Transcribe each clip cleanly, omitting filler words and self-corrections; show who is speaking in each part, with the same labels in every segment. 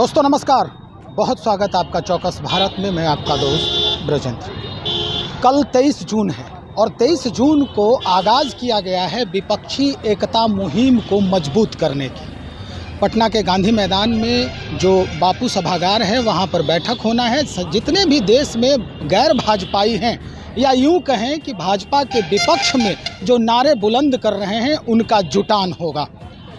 Speaker 1: दोस्तों नमस्कार, बहुत स्वागत आपका चौकस भारत में। मैं आपका दोस्त ब्रजेंद्र। कल 23 जून है और 23 जून को आगाज़ किया गया है विपक्षी एकता मुहिम को मजबूत करने की। पटना के गांधी मैदान में जो बापू सभागार है वहां पर बैठक होना है। जितने भी देश में गैर भाजपाई हैं या यूं कहें कि भाजपा के विपक्ष में जो नारे बुलंद कर रहे हैं उनका जुटान होगा।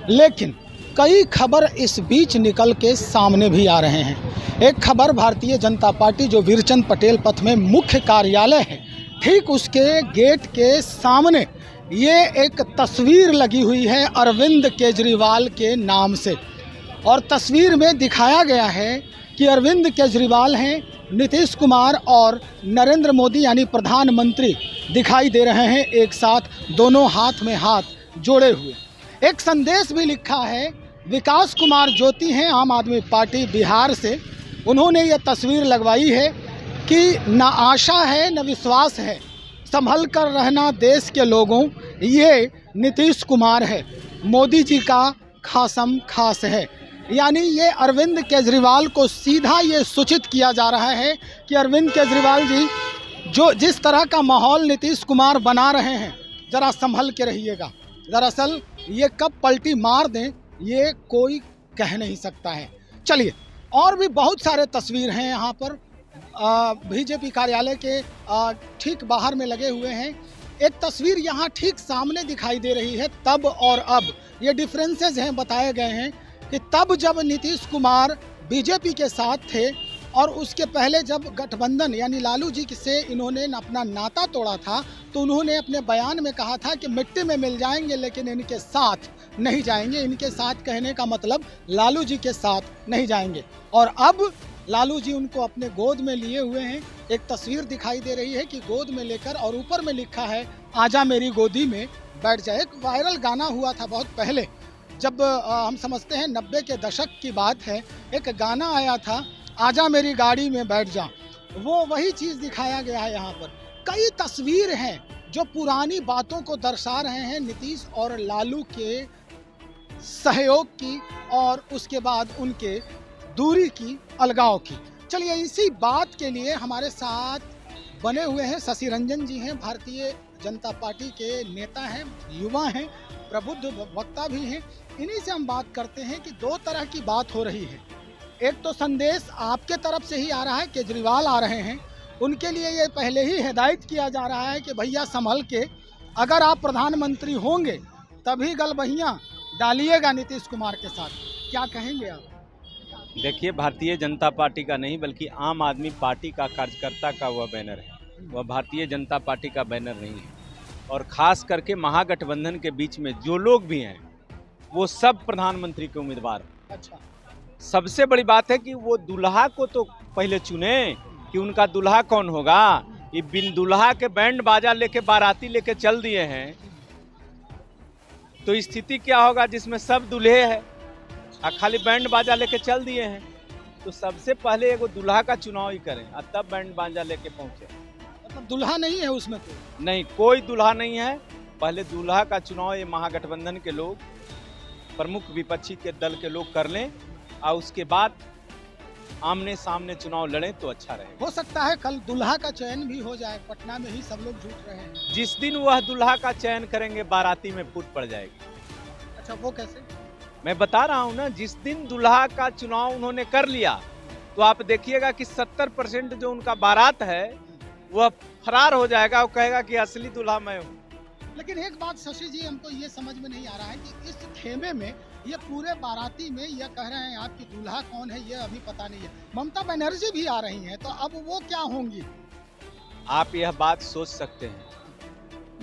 Speaker 1: लेकिन कई खबर इस बीच निकल के सामने भी आ रहे हैं। एक खबर, भारतीय जनता पार्टी जो वीरचंद पटेल पथ में मुख्य कार्यालय है, ठीक उसके गेट के सामने ये एक तस्वीर लगी हुई है अरविंद केजरीवाल के नाम से। और तस्वीर में दिखाया गया है कि अरविंद केजरीवाल हैं, नीतीश कुमार और नरेंद्र मोदी यानी प्रधानमंत्री दिखाई दे रहे हैं एक साथ, दोनों हाथ में हाथ जोड़े हुए। एक संदेश भी लिखा है। विकास कुमार ज्योति हैं, आम आदमी पार्टी बिहार से, उन्होंने ये तस्वीर लगवाई है कि न आशा है न विश्वास है, संभल कर रहना देश के लोगों, ये नीतीश कुमार है, मोदी जी का खासम खास है। यानी ये अरविंद केजरीवाल को सीधा ये सूचित किया जा रहा है कि अरविंद केजरीवाल जी जो जिस तरह का माहौल नीतीश कुमार बना रहे हैं, ज़रा संभल के रहिएगा। दरअसल ये कब पलटी मार दें ये कोई कह नहीं सकता है। चलिए, और भी बहुत सारे तस्वीर हैं यहाँ पर बीजेपी कार्यालय के ठीक बाहर में लगे हुए हैं। एक तस्वीर यहाँ ठीक सामने दिखाई दे रही है तब और अब। ये डिफरेंसेस हैं, बताए गए हैं कि तब जब नीतीश कुमार बीजेपी के साथ थे और उसके पहले जब गठबंधन यानी लालू जी से इन्होंने अपना नाता तोड़ा था तो उन्होंने अपने बयान में कहा था कि मिट्टी में मिल जाएंगे लेकिन इनके साथ नहीं जाएंगे। इनके साथ कहने का मतलब लालू जी के साथ नहीं जाएंगे। और अब लालू जी उनको अपने गोद में लिए हुए हैं। एक तस्वीर दिखाई दे रही है कि गोद में लेकर, और ऊपर में लिखा है आजा मेरी गोदी में बैठ जाए। एक वायरल गाना हुआ था बहुत पहले, जब हम समझते हैं 90 के दशक की बात है, एक गाना आया था आजा मेरी गाड़ी में बैठ जा। वो वही चीज़ दिखाया गया है यहाँ पर। कई तस्वीर हैं जो पुरानी बातों को दर्शा रहे हैं, नीतीश और लालू के सहयोग की और उसके बाद उनके दूरी की, अलगाव की। चलिए, इसी बात के लिए हमारे साथ बने हुए हैं शशि रंजन जी हैं, भारतीय जनता पार्टी के नेता हैं, युवा हैं, प्रबुद्ध वक्ता भी हैं। इन्हीं से हम बात करते हैं कि दो तरह की बात हो रही है। एक तो संदेश आपके तरफ से ही आ रहा है, केजरीवाल आ रहे हैं, उनके लिए ये पहले ही हिदायत किया जा रहा है कि भैया संभल के, अगर आप प्रधानमंत्री होंगे तभी गलबहियाँ डालिएगा नीतीश कुमार के साथ। क्या कहेंगे आप?
Speaker 2: देखिए, भारतीय जनता पार्टी का नहीं बल्कि आम आदमी पार्टी का कार्यकर्ता का वह बैनर है, वह भारतीय जनता पार्टी का बैनर नहीं है। और ख़ास करके महागठबंधन के बीच में जो लोग भी हैं वो सब प्रधानमंत्री के उम्मीदवार हैं।
Speaker 1: अच्छा,
Speaker 2: सबसे बड़ी बात है कि वो दुल्हा को तो पहले चुने कि उनका दुल्हा कौन होगा। ये बिन दुल्हा के बैंड बाजा लेके बाराती लेके चल दिए हैं तो स्थिति क्या होगा जिसमें सब दूल्हे हैं और खाली बैंड बाजा लेके चल दिए हैं। तो सबसे पहले एगो दुल्हा का चुनाव ही करें और तब बैंड बाजा लेके पहुंचे।
Speaker 1: मतलब दुल्हा नहीं है उसमें? तो
Speaker 2: नहीं, कोई दुल्हा नहीं है। पहले दुल्हा का चुनाव ये महागठबंधन के लोग, प्रमुख विपक्षी के दल के लोग कर लें और उसके बाद आमने सामने चुनाव लड़ें तो अच्छा रहेगा।
Speaker 1: हो सकता है कल दुल्हा का चयन भी हो जाए। पटना में ही सब लोग जुट रहे हैं।
Speaker 2: जिस दिन वह दुल्हा का चयन करेंगे बाराती में फूट पड़ जाएगी।
Speaker 1: अच्छा, वो कैसे?
Speaker 2: मैं बता रहा हूँ ना, जिस दिन दुल्हा का चुनाव उन्होंने कर लिया तो आप देखिएगा कि 70% जो उनका बारात है वह फरार हो जाएगा। वो कहेगा कि असली दुल्हा मैं हूँ।
Speaker 1: लेकिन एक बात शशि जी, हमको ये समझ में नहीं आ रहा है कि इस खेमे में ये पूरे बाराती में ये कह रहे हैं आपकी दुल्हा कौन है ये अभी पता नहीं है। ममता बनर्जी भी आ रही हैं, तो अब वो क्या होंगी?
Speaker 2: आप यह बात सोच सकते हैं,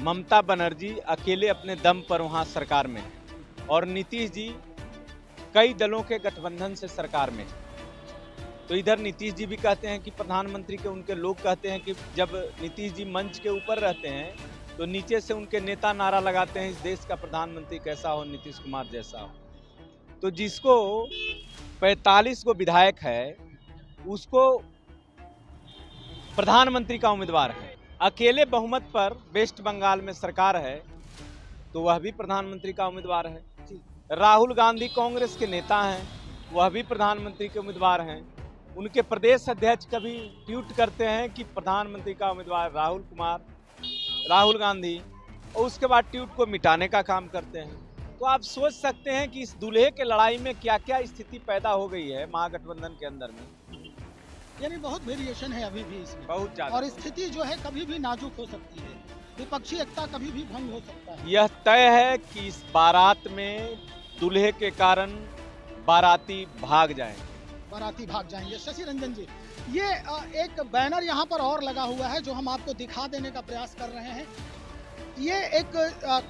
Speaker 2: ममता बनर्जी अकेले अपने दम पर वहाँ सरकार में है और नीतीश जी कई दलों के गठबंधन से सरकार में है। तो इधर नीतीश जी भी कहते हैं कि प्रधानमंत्री के उनके लोग कहते हैं कि जब नीतीश जी मंच के ऊपर रहते हैं तो नीचे से उनके नेता नारा लगाते हैं इस देश का प्रधानमंत्री कैसा हो, नीतीश कुमार जैसा हो। तो जिसको 45 को विधायक है उसको प्रधानमंत्री का उम्मीदवार है। अकेले बहुमत पर वेस्ट बंगाल में सरकार है तो वह भी प्रधानमंत्री का उम्मीदवार है। राहुल गांधी कांग्रेस के नेता हैं, वह भी प्रधानमंत्री के उम्मीदवार हैं। उनके प्रदेश अध्यक्ष कभी ट्वीट करते हैं कि प्रधानमंत्री का उम्मीदवार राहुल गांधी, और उसके बाद ट्वीट को मिटाने का काम करते हैं। तो आप सोच सकते हैं कि इस दूल्हे के लड़ाई में क्या क्या स्थिति पैदा हो गई है महागठबंधन के अंदर में।
Speaker 1: यानी बहुत वेरिएशन है अभी भी इसमें,
Speaker 2: बहुत ज्यादा,
Speaker 1: और स्थिति जो है कभी भी नाजुक हो सकती है, विपक्षी एकता कभी भी भंग हो सकता है।
Speaker 2: यह तय है कि इस बारात में दूल्हे के कारण बाराती भाग जाएंगे। शशि रंजन जी, ये एक बैनर यहाँ पर और लगा हुआ है जो हम आपको दिखा देने का प्रयास कर रहे हैं। ये एक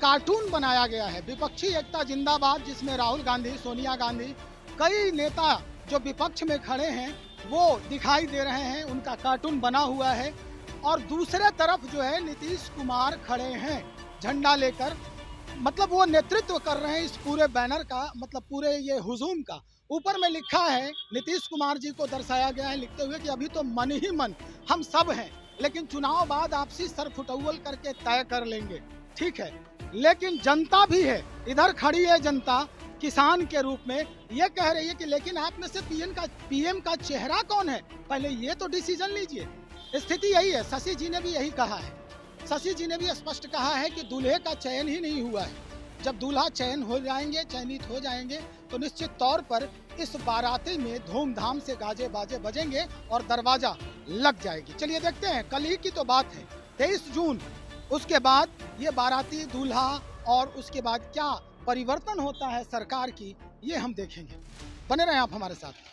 Speaker 2: कार्टून बनाया गया है, विपक्षी एकता जिंदाबाद, जिसमें राहुल गांधी, सोनिया गांधी, कई नेता जो विपक्ष में खड़े हैं वो दिखाई दे रहे हैं, उनका कार्टून बना हुआ है। और दूसरे तरफ जो है नीतीश कुमार खड़े हैं झंडा लेकर, मतलब वो नेतृत्व कर रहे हैं इस पूरे बैनर का, मतलब पूरे ये हुजूम का। ऊपर में लिखा है, नीतीश कुमार जी को दर्शाया गया है लिखते हुए कि अभी तो मन ही मन हम सब हैं, लेकिन चुनाव बाद आपसी सरफुटौल करके तय कर लेंगे। ठीक है, लेकिन जनता भी है, इधर खड़ी है जनता किसान के रूप में, ये कह रही है कि लेकिन आप में से पीएम का चेहरा कौन है, पहले ये तो डिसीजन लीजिए। स्थिति यही है। शशि जी ने भी यही कहा है, शशि जी ने भी स्पष्ट कहा है कि दूल्हे का चयन ही नहीं हुआ है। जब दूल्हा चयनित हो जाएंगे तो निश्चित तौर पर इस बाराती में धूमधाम से गाजे बाजे बजेंगे और दरवाजा लग जाएगी। चलिए देखते हैं, कल ही की तो बात है 23 जून, उसके बाद ये बाराती दूल्हा और उसके बाद क्या परिवर्तन होता है सरकार की, ये हम देखेंगे। बने रहें आप हमारे साथ।